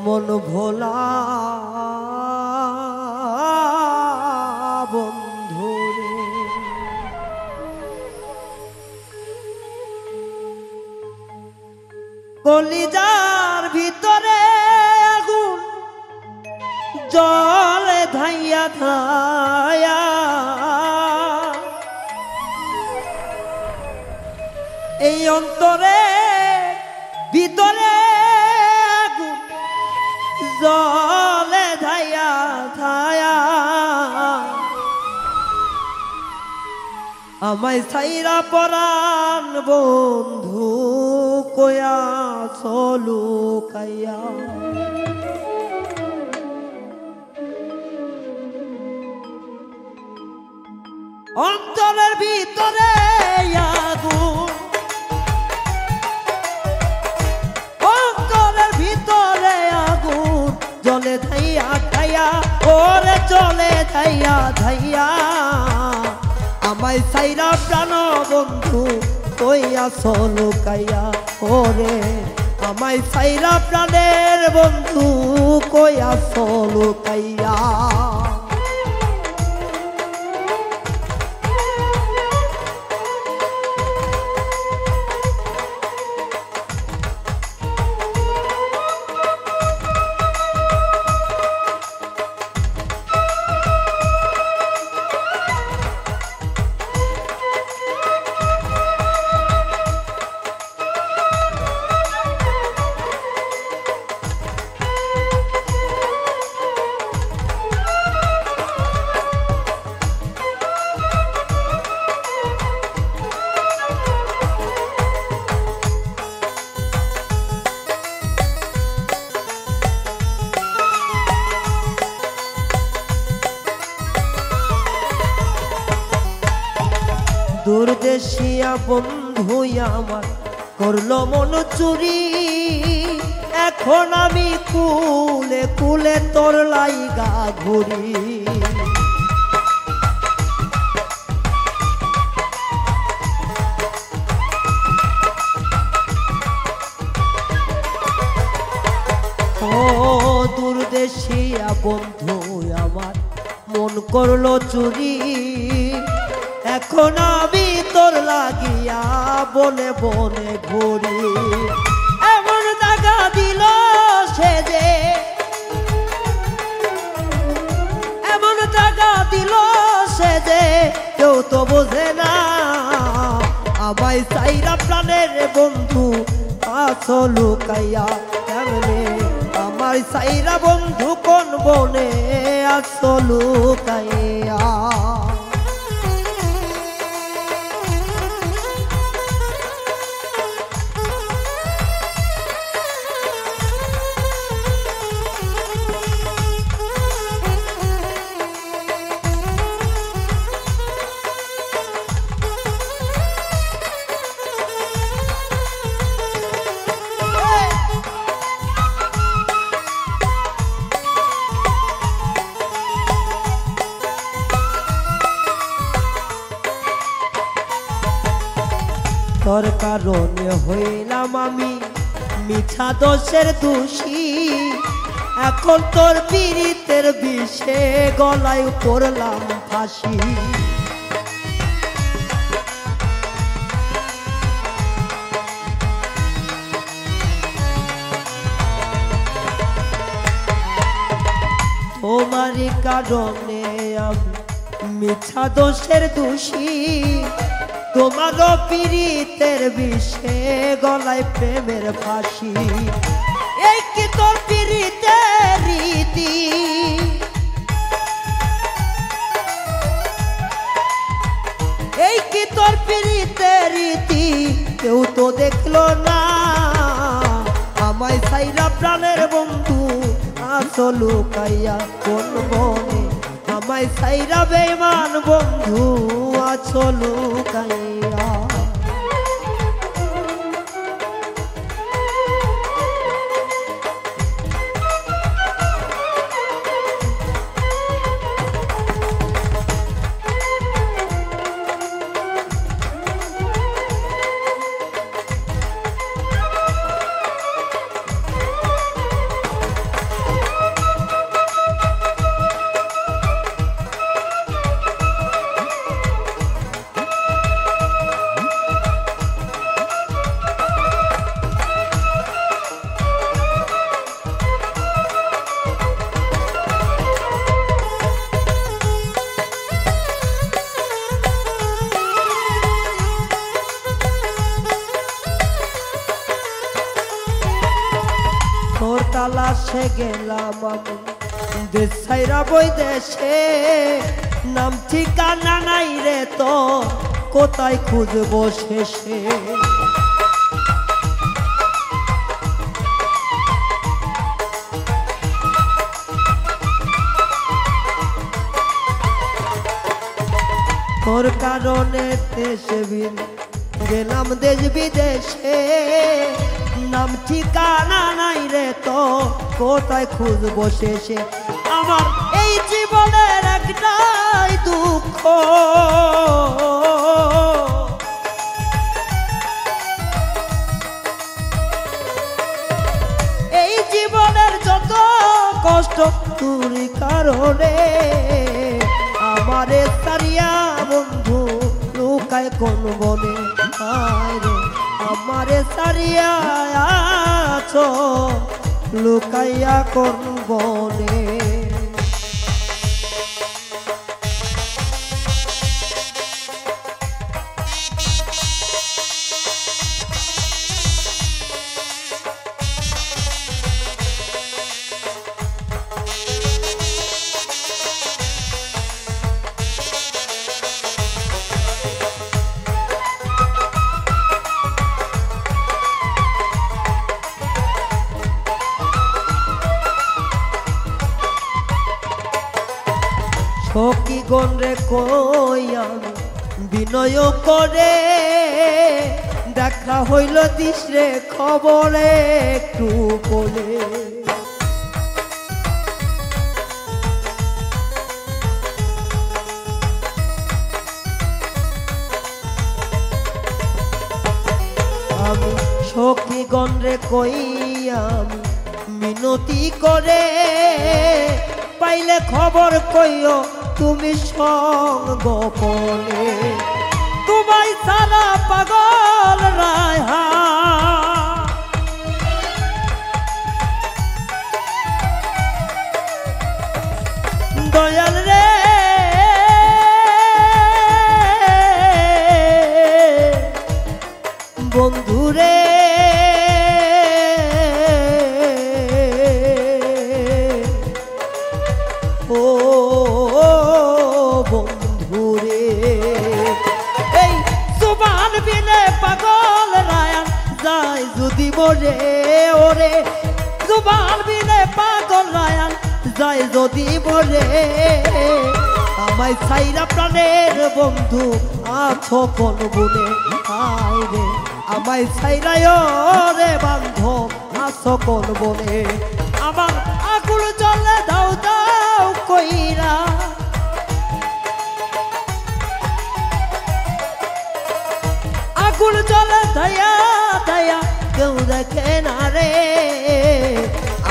মন ভোলা বন্ধু রে, কলিজার ভিতরে আগুন জলে ধাইয়া ধায়া, এই অন্তরে ভিতরে আগুন জলে ধাইয়া ধায়া, আমায় ছাইরা পরাণ বন্ধু কয়া চলু কাইয়া, অন্তরের ভিতরে আগুন, অন্তরের ভিতরে আগুন জলে ধাইয়া ধাইয়া, ওরে জলে ধাইয়া ধাইয়া, আমায় ছাইরা প্রাণ বন্ধু কইয়া চলো কাইয়া, ওরে আমায় ছাইরা প্রাণের বন্ধু কইয়া চলো কাইয়া। দূরদেশিয়া বন্ধু আমার করলো মন চুরি, এখন আমি কুলে কুলে তোর লাইগা ঘুরি, ও দূরদেশিয়া বন্ধু আমার মন করলো চুরি, এখন আমি তোর লাগিয়া বনে বনে ঘুরি, এমন দাগা দিল সে যে, এমন দাগা দিল সে যে কেউ তো বোঝে না, আমায় ছাইরা প্রাণের বন্ধু আছো লুকাইয়া, কেমনে আমায় ছাইরা বন্ধু কোন বনে আছো লুকাইয়া। তোর কারণে হইলাম আমি মিছা দোষের দোষী, এখন তোর পীড়িতের বিষে গলায় পড়লাম ফাঁসি, তোমারই কারণে আমি মিছা দোষের দোষী, তোমার পীড়িতের বিষে গলায় প্রেমের ফাঁসি, এই কি তোর পীড়িতের রীতি, এই কি তোর পীড়িতের রীতি, কেউ তো দেখলো না, আমায় ছাইরা প্রাণের বন্ধু আছো লুকাইয়া কোন বনে, আমায় ছাইরা বেঈমান বন্ধু আছো লুকাইয়া। প্রবাসে গেলাম আমি দেশ ছাইরা বই দেশে নাম ঠিকানা নাই রে তো কোথায় খুঁজবো শেষে তোর কারণে দেশে গেলাম দেশ বিদেশে নাম ঠিকানা নাই রে তো কোথায় খুঁজবো শেষে আমার এই জীবনের একটাই দুঃখ এই জীবনের যত কষ্ট তোর কারণে আমারে সারিয়া বন্ধু লুকায় কোন বনে আরে আমারে সারিয়া আছো লুকাইয়া কোন বনে সখী গণ রে কই আমি বিনয় করে দেখা হইল দিস রে খবরে একটু বলে আমি সখী গণ রে কই আমি মিনতি করে পাইলে খবর কইও তুমি সঙ্গ গোপনে তোমায় সারা পাগল রায়হা দয়াল রে বন্ধু রে ও বন্ধুরে এই সুবান বিনে পাগল রায়ান যায় যদি মরে ওরে সুবান বিনে পাগল রায়ান যায় যদি মরে আমায় ছাইরা প্রাণের বন্ধু আছো কোন গুণে আয় রে আমায় ছাইরায় রে বান্ধব আছো কোন বনে আমার আকুল চলে দাও দাও কইরা আকুল চলে দয়া দয়া কেউ দেখে না রে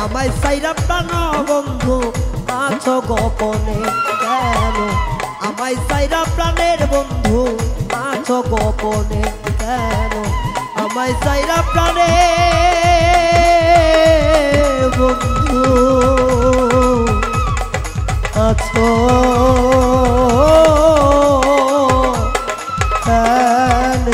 আমায় সাইরা প্রাণ বন্ধু আছো গোপনে কেন আমায় সাইরা প্রাণের বন্ধু আছো গোপনে কেন আমায় সাইরা প্রাণের বন্ধু আছো কেন